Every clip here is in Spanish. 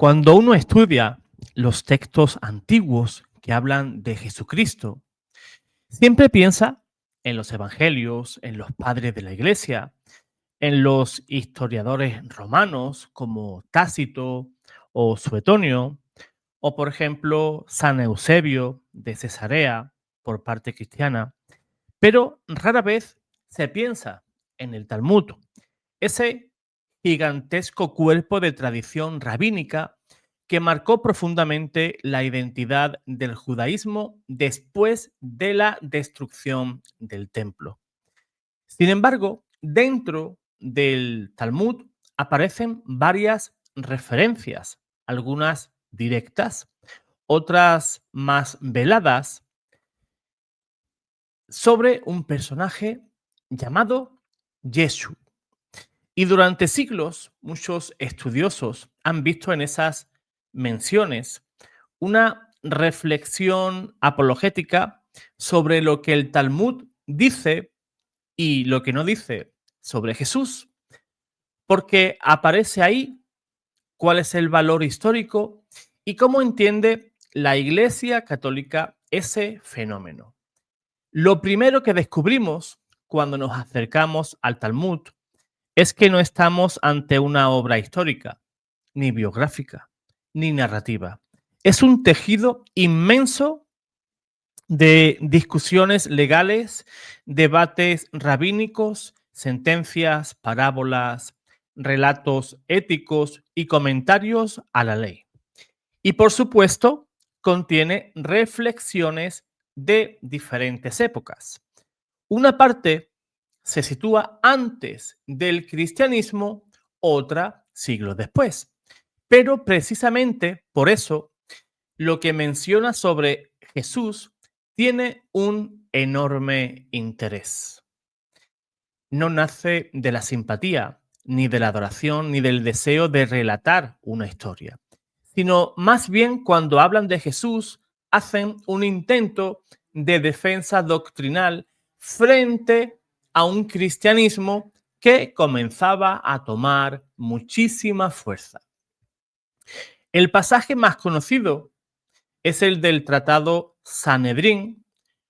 Cuando uno estudia los textos antiguos que hablan de Jesucristo, siempre piensa en los evangelios, en los padres de la iglesia, en los historiadores romanos como Tácito o Suetonio, o por ejemplo San Eusebio de Cesarea por parte cristiana, pero rara vez se piensa en el Talmud, ese gigantesco cuerpo de tradición rabínica que marcó profundamente la identidad del judaísmo después de la destrucción del templo. Sin embargo, dentro del Talmud aparecen varias referencias, algunas directas, otras más veladas, sobre un personaje llamado Yeshu. Y durante siglos, muchos estudiosos han visto en esas menciones una reflexión apologética sobre lo que el Talmud dice y lo que no dice sobre Jesús, porque aparece ahí cuál es el valor histórico y cómo entiende la Iglesia Católica ese fenómeno. Lo primero que descubrimos cuando nos acercamos al Talmud es que no estamos ante una obra histórica, ni biográfica, ni narrativa. Es un tejido inmenso de discusiones legales, debates rabínicos, sentencias, parábolas, relatos éticos y comentarios a la ley. Y por supuesto, contiene reflexiones de diferentes épocas. Una parte se sitúa antes del cristianismo, otra siglos después. Pero precisamente por eso, lo que menciona sobre Jesús tiene un enorme interés. No nace de la simpatía, ni de la adoración, ni del deseo de relatar una historia, sino más bien cuando hablan de Jesús, hacen un intento de defensa doctrinal frente a un cristianismo que comenzaba a tomar muchísima fuerza. El pasaje más conocido es el del tratado Sanedrín,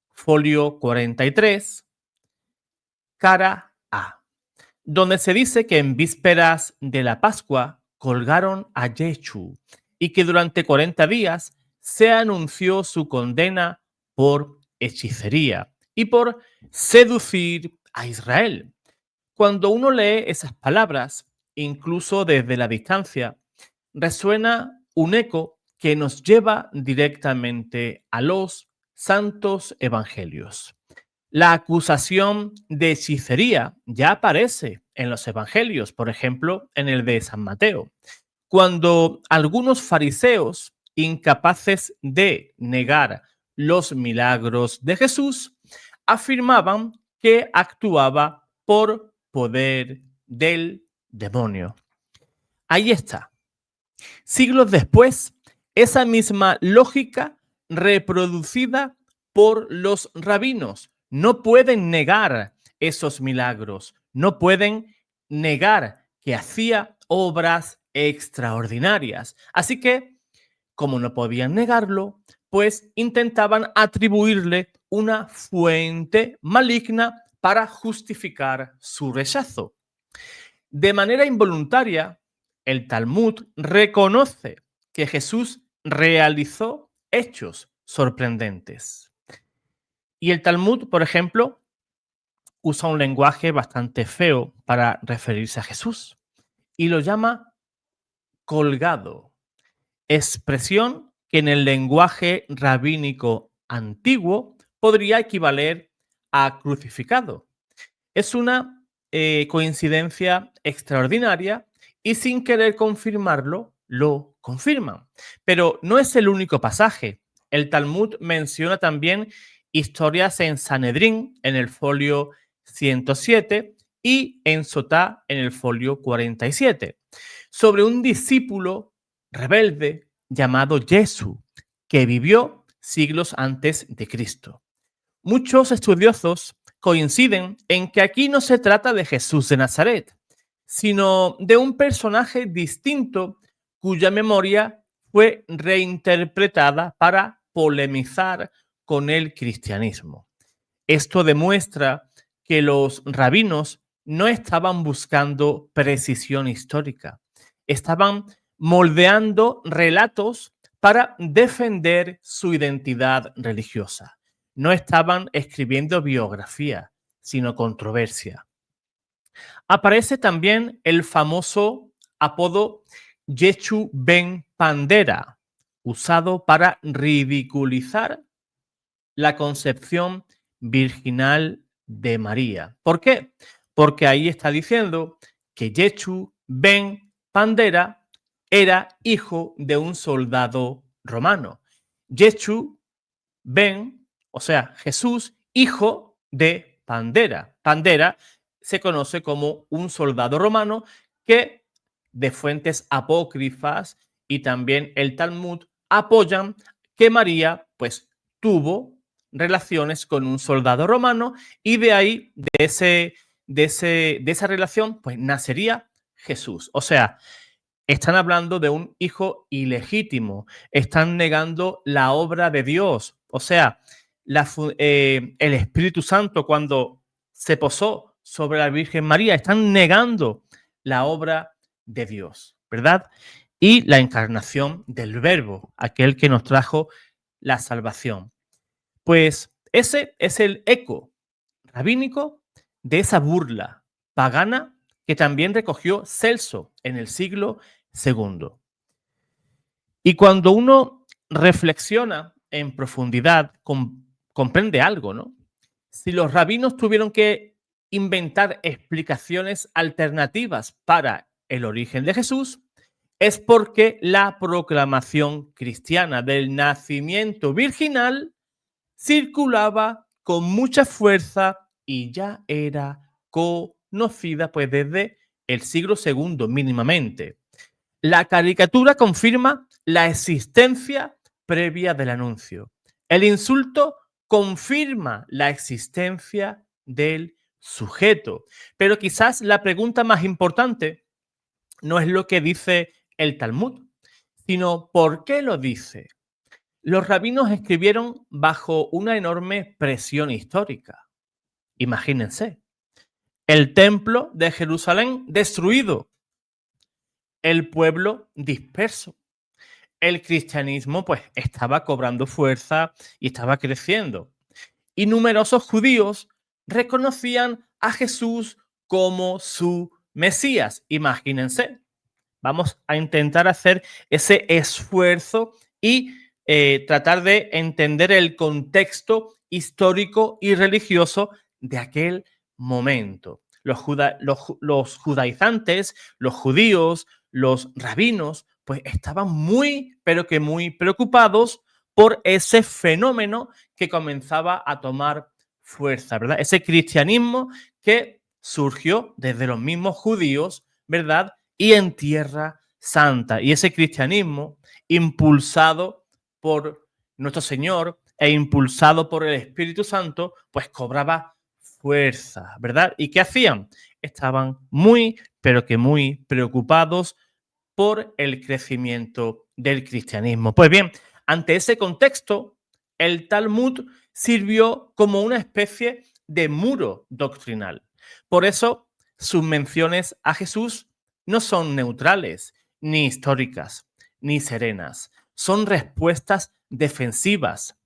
folio 43, cara A, donde se dice que en vísperas de la Pascua colgaron a Yeshu y que durante 40 días se anunció su condena por hechicería y por seducir a Israel. Cuando uno lee esas palabras, incluso desde la distancia, resuena un eco que nos lleva directamente a los santos evangelios. La acusación de hechicería ya aparece en los evangelios, por ejemplo, en el de San Mateo, cuando algunos fariseos, incapaces de negar los milagros de Jesús, afirmaban que actuaba por poder del demonio. Ahí está. Siglos después, esa misma lógica reproducida por los rabinos. No pueden negar esos milagros, no pueden negar que hacía obras extraordinarias. Así que, como no podían negarlo, pues intentaban atribuirle una fuente maligna para justificar su rechazo. De manera involuntaria, el Talmud reconoce que Jesús realizó hechos sorprendentes. Y el Talmud, por ejemplo, usa un lenguaje bastante feo para referirse a Jesús y lo llama colgado, expresión que en el lenguaje rabínico antiguo podría equivaler a crucificado. Es una coincidencia extraordinaria y sin querer confirmarlo, lo confirman. Pero no es el único pasaje. El Talmud menciona también historias en Sanedrín, en el folio 107, y en Sotá, en el folio 47, sobre un discípulo rebelde llamado Jesús, que vivió siglos antes de Cristo. Muchos estudiosos coinciden en que aquí no se trata de Jesús de Nazaret, sino de un personaje distinto cuya memoria fue reinterpretada para polemizar con el cristianismo. Esto demuestra que los rabinos no estaban buscando precisión histórica, estaban moldeando relatos para defender su identidad religiosa. No estaban escribiendo biografía, sino controversia. Aparece también el famoso apodo Yeshu ben Pandera, usado para ridiculizar la concepción virginal de María. ¿Por qué? Porque ahí está diciendo que Yeshu ben Pandera era hijo de un soldado romano. Yeshu ben, o sea, Jesús, hijo de Pandera. Pandera se conoce como un soldado romano que de fuentes apócrifas y también el Talmud apoyan que María pues tuvo relaciones con un soldado romano y de ahí, de esa relación, pues nacería Jesús. O sea, están hablando de un hijo ilegítimo, están negando la obra de Dios. O sea, el Espíritu Santo cuando se posó sobre la Virgen María, están negando la obra de Dios, ¿verdad? Y la encarnación del Verbo, aquel que nos trajo la salvación. Pues ese es el eco rabínico de esa burla pagana que también recogió Celso en el siglo II. Y cuando uno reflexiona en profundidad, comprende algo, ¿no? Si los rabinos tuvieron que inventar explicaciones alternativas para el origen de Jesús, es porque la proclamación cristiana del nacimiento virginal circulaba con mucha fuerza y ya era conocida pues desde el siglo II mínimamente. La caricatura confirma la existencia previa del anuncio. El insulto confirma la existencia del sujeto. Pero quizás la pregunta más importante no es lo que dice el Talmud, sino por qué lo dice. Los rabinos escribieron bajo una enorme presión histórica. Imagínense, el templo de Jerusalén destruido, el pueblo disperso. El cristianismo pues estaba cobrando fuerza y estaba creciendo. Y numerosos judíos reconocían a Jesús como su Mesías. Imagínense. Vamos a intentar hacer ese esfuerzo y tratar de entender el contexto histórico y religioso de aquel momento. Los judaizantes, los judíos, los rabinos, pues estaban muy, pero que muy preocupados por ese fenómeno que comenzaba a tomar fuerza, ¿verdad? Ese cristianismo que surgió desde los mismos judíos, ¿verdad? Y en Tierra Santa. Y ese cristianismo, impulsado por nuestro Señor e impulsado por el Espíritu Santo, pues cobraba fuerza, ¿verdad? ¿Y qué hacían? Estaban muy, pero que muy preocupados por el crecimiento del cristianismo. Pues bien, ante ese contexto, el Talmud sirvió como una especie de muro doctrinal. Por eso, sus menciones a Jesús no son neutrales, ni históricas, ni serenas. Son respuestas defensivas.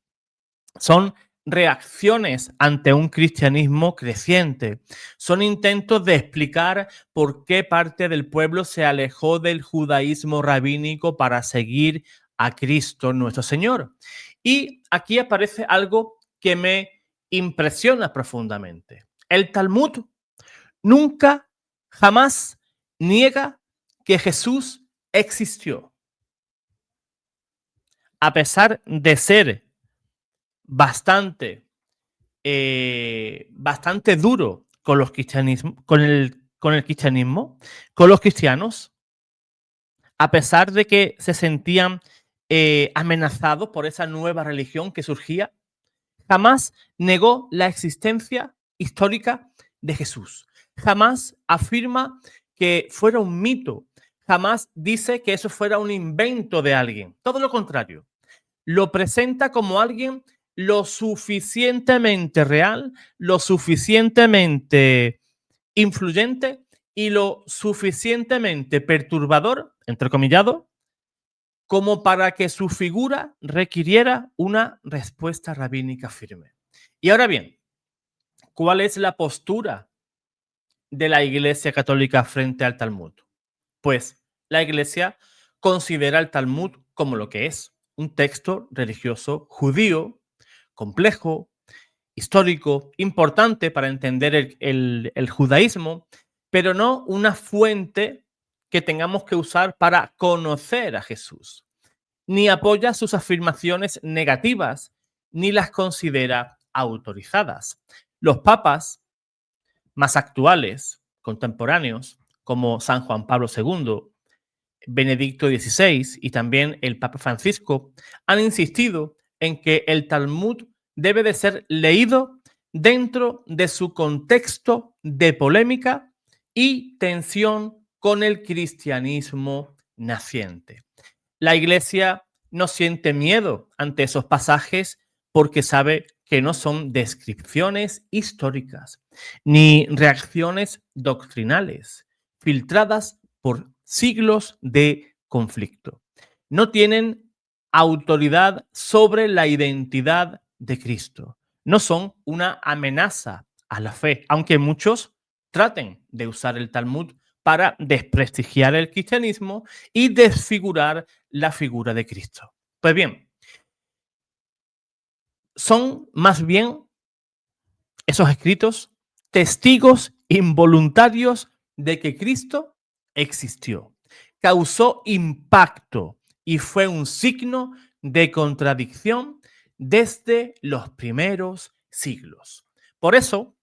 Son reacciones ante un cristianismo creciente. Son intentos de explicar por qué parte del pueblo se alejó del judaísmo rabínico para seguir a Cristo nuestro Señor. Y aquí aparece algo que me impresiona profundamente. El Talmud nunca, jamás niega que Jesús existió. A pesar de ser bastante duro con los cristianismos, con el cristianismo, con los cristianos, a pesar de que se sentían amenazados por esa nueva religión que surgía, jamás negó la existencia histórica de Jesús. Jamás afirma que fuera un mito. jamás dice que eso fuera un invento de alguien. Todo lo contrario. Lo presenta como alguien lo suficientemente real, lo suficientemente influyente y lo suficientemente perturbador, entrecomillado, como para que su figura requiriera una respuesta rabínica firme. Y ahora bien, ¿cuál es la postura de la Iglesia Católica frente al Talmud? Pues la Iglesia considera el Talmud como lo que es, un texto religioso judío, complejo, histórico, importante para entender el judaísmo, pero no una fuente que tengamos que usar para conocer a Jesús. Ni apoya sus afirmaciones negativas, ni las considera autorizadas. Los papas más actuales, contemporáneos, como San Juan Pablo II, Benedicto XVI y también el Papa Francisco, han insistido en que el Talmud debe de ser leído dentro de su contexto de polémica y tensión con el cristianismo naciente. La Iglesia no siente miedo ante esos pasajes porque sabe que no son descripciones históricas ni reacciones doctrinales filtradas por siglos de conflicto. No tienen autoridad sobre la identidad de Cristo. No son una amenaza a la fe, aunque muchos traten de usar el Talmud para desprestigiar el cristianismo y desfigurar la figura de Cristo. Pues bien, son más bien esos escritos testigos involuntarios de que Cristo existió, causó impacto y fue un signo de contradicción desde los primeros siglos. Por eso,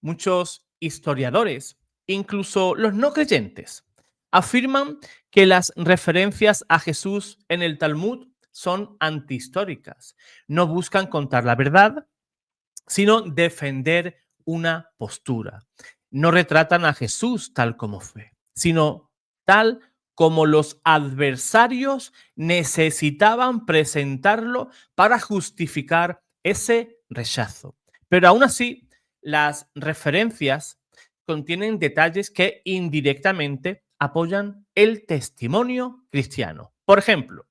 muchos historiadores, incluso los no creyentes, afirman que las referencias a Jesús en el Talmud son antihistóricas. No buscan contar la verdad, sino defender una postura. No retratan a Jesús tal como fue, sino tal como los adversarios necesitaban presentarlo para justificar ese rechazo. Pero aún así, las referencias contienen detalles que indirectamente apoyan el testimonio cristiano. Por ejemplo,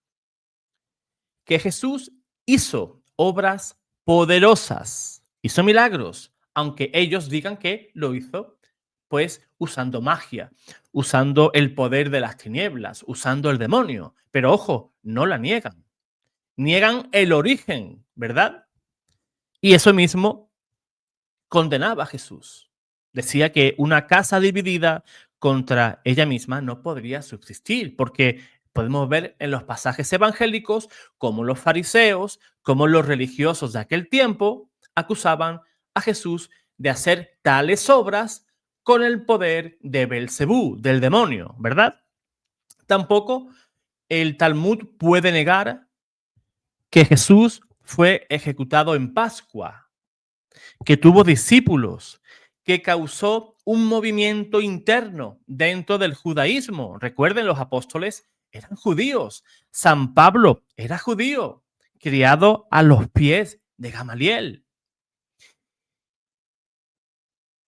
que Jesús hizo obras poderosas, hizo milagros, aunque ellos digan que lo hizo pues usando magia, usando el poder de las tinieblas, usando el demonio. Pero ojo, no la niegan. Niegan el origen, ¿verdad? Y eso mismo condenaba a Jesús. Decía que una casa dividida contra ella misma no podría subsistir, porque podemos ver en los pasajes evangélicos cómo los fariseos, cómo los religiosos de aquel tiempo acusaban a Jesús de hacer tales obras con el poder de Belcebú, del demonio, ¿verdad? Tampoco el Talmud puede negar que Jesús fue ejecutado en Pascua, que tuvo discípulos, que causó un movimiento interno dentro del judaísmo. Recuerden, los apóstoles eran judíos. San Pablo era judío, criado a los pies de Gamaliel.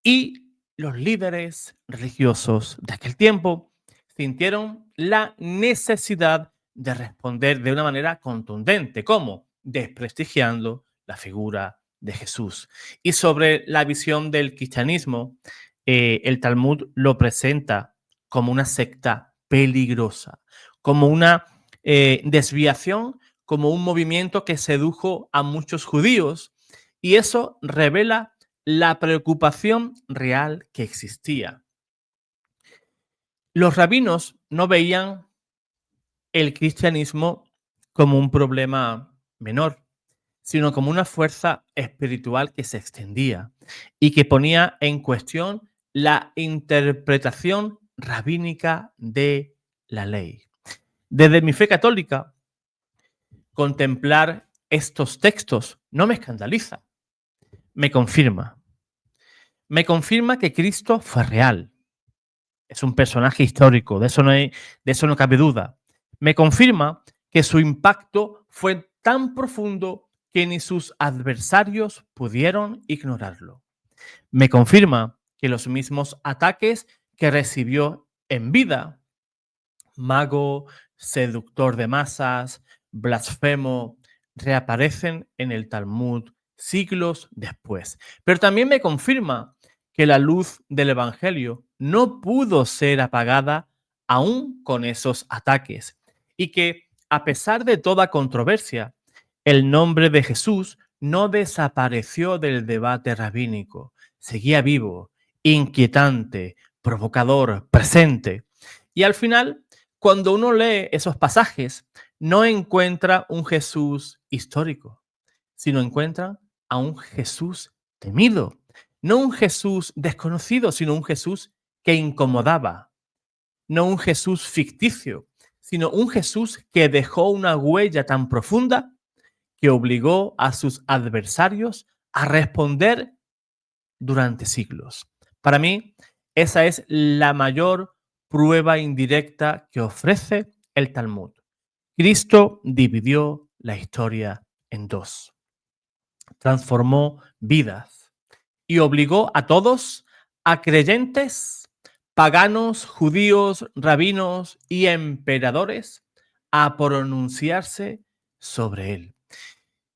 Y los líderes religiosos de aquel tiempo sintieron la necesidad de responder de una manera contundente. ¿Cómo? Desprestigiando la figura de Jesús. Y sobre la visión del cristianismo, el Talmud lo presenta como una secta peligrosa, como una desviación, como un movimiento que sedujo a muchos judíos. Y eso revela la preocupación real que existía. Los rabinos no veían el cristianismo como un problema menor, sino como una fuerza espiritual que se extendía y que ponía en cuestión la interpretación rabínica de la ley. Desde mi fe católica, contemplar estos textos no me escandaliza, me confirma. Me confirma que Cristo fue real, es un personaje histórico, de eso no cabe duda. Me confirma que su impacto fue tan profundo que ni sus adversarios pudieron ignorarlo. Me confirma que los mismos ataques que recibió en vida, mago, seductor de masas, blasfemo, reaparecen en el Talmud siglos después. Pero también me confirma que la luz del Evangelio no pudo ser apagada aún con esos ataques y que, a pesar de toda controversia, el nombre de Jesús no desapareció del debate rabínico, seguía vivo, inquietante, provocador, presente. Y al final, cuando uno lee esos pasajes, no encuentra un Jesús histórico, sino encuentra a un Jesús temido. No un Jesús desconocido, sino un Jesús que incomodaba. No un Jesús ficticio, sino un Jesús que dejó una huella tan profunda que obligó a sus adversarios a responder durante siglos. Para mí, esa es la mayor prueba indirecta que ofrece el Talmud. Cristo dividió la historia en dos, transformó vidas y obligó a todos, a creyentes, paganos, judíos, rabinos y emperadores, a pronunciarse sobre él.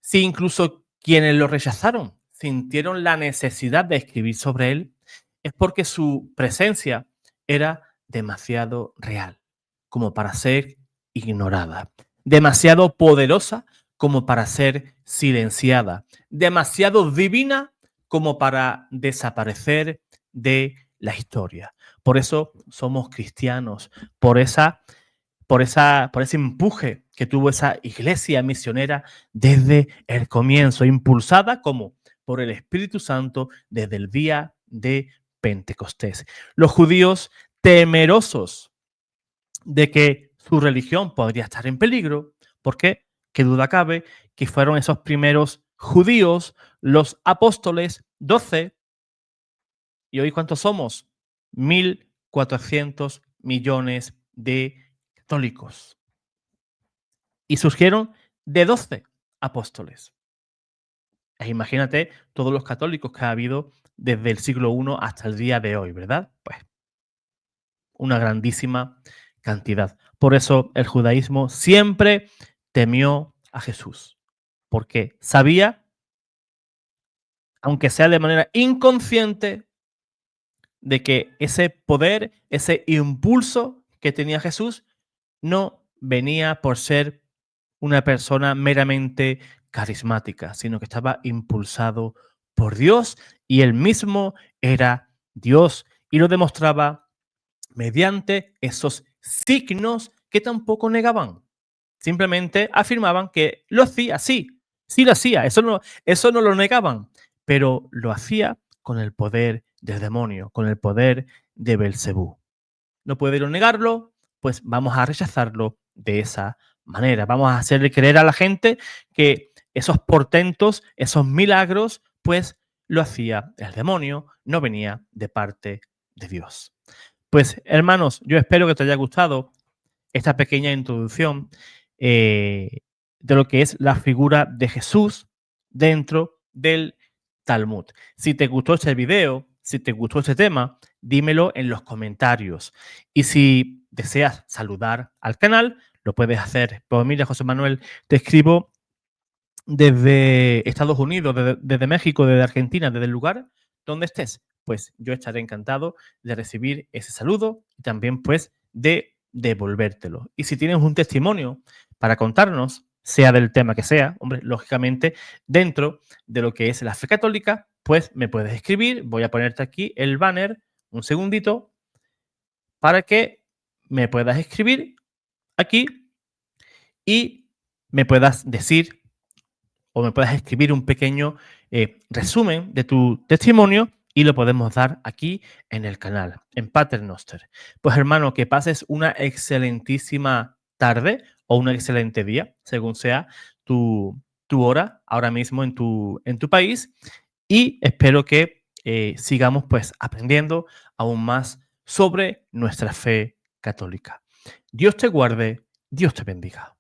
Si incluso quienes lo rechazaron sintieron la necesidad de escribir sobre él, es porque su presencia era demasiado real como para ser ignorada, demasiado poderosa como para ser silenciada, demasiado divina como para desaparecer de la historia. Por eso somos cristianos, por ese empuje que tuvo esa iglesia misionera desde el comienzo, impulsada como por el Espíritu Santo desde el día de Pentecostés. Los judíos, temerosos de que su religión podría estar en peligro, porque qué duda cabe que fueron esos primeros judíos, los apóstoles, 12, y hoy ¿cuántos somos? 1.400 millones de católicos. Y surgieron de 12 apóstoles. Imagínate todos los católicos que ha habido desde el siglo I hasta el día de hoy, ¿verdad? Pues una grandísima cantidad. Por eso el judaísmo siempre temió a Jesús, porque sabía, aunque sea de manera inconsciente, de que ese poder, ese impulso que tenía Jesús, no venía por ser una persona meramente carismática, sino que estaba impulsado por Dios y él mismo era Dios y lo demostraba mediante esos signos que tampoco negaban. Simplemente afirmaban que lo hacía, sí, sí lo hacía, eso no lo negaban, pero lo hacía con el poder del demonio, con el poder de Belcebú. No pudieron negarlo, pues vamos a rechazarlo de esa manera. Vamos a hacerle creer a la gente que esos portentos, esos milagros, pues lo hacía el demonio, no venía de parte de Dios. Pues hermanos, yo espero que te haya gustado esta pequeña introducción de lo que es la figura de Jesús dentro del Talmud. Si te gustó este video, si te gustó este tema, dímelo en los comentarios. Y si deseas saludar al canal, lo puedes hacer. Pues mira, José Manuel, te escribo desde Estados Unidos, desde México, desde Argentina, desde el lugar donde estés. Pues yo estaré encantado de recibir ese saludo y también pues de devolvértelo. Y si tienes un testimonio para contarnos, sea del tema que sea, hombre, lógicamente dentro de lo que es la fe católica, pues me puedes escribir. Voy a ponerte aquí el banner, un segundito, para que me puedas escribir aquí y me puedas decir o me puedas escribir un pequeño resumen de tu testimonio y lo podemos dar aquí en el canal, en Paternoster. Pues hermano, que pases una excelentísima tarde o un excelente día, según sea tu hora ahora mismo en tu país y espero que sigamos pues aprendiendo aún más sobre nuestra fe católica. Dios te guarde, Dios te bendiga.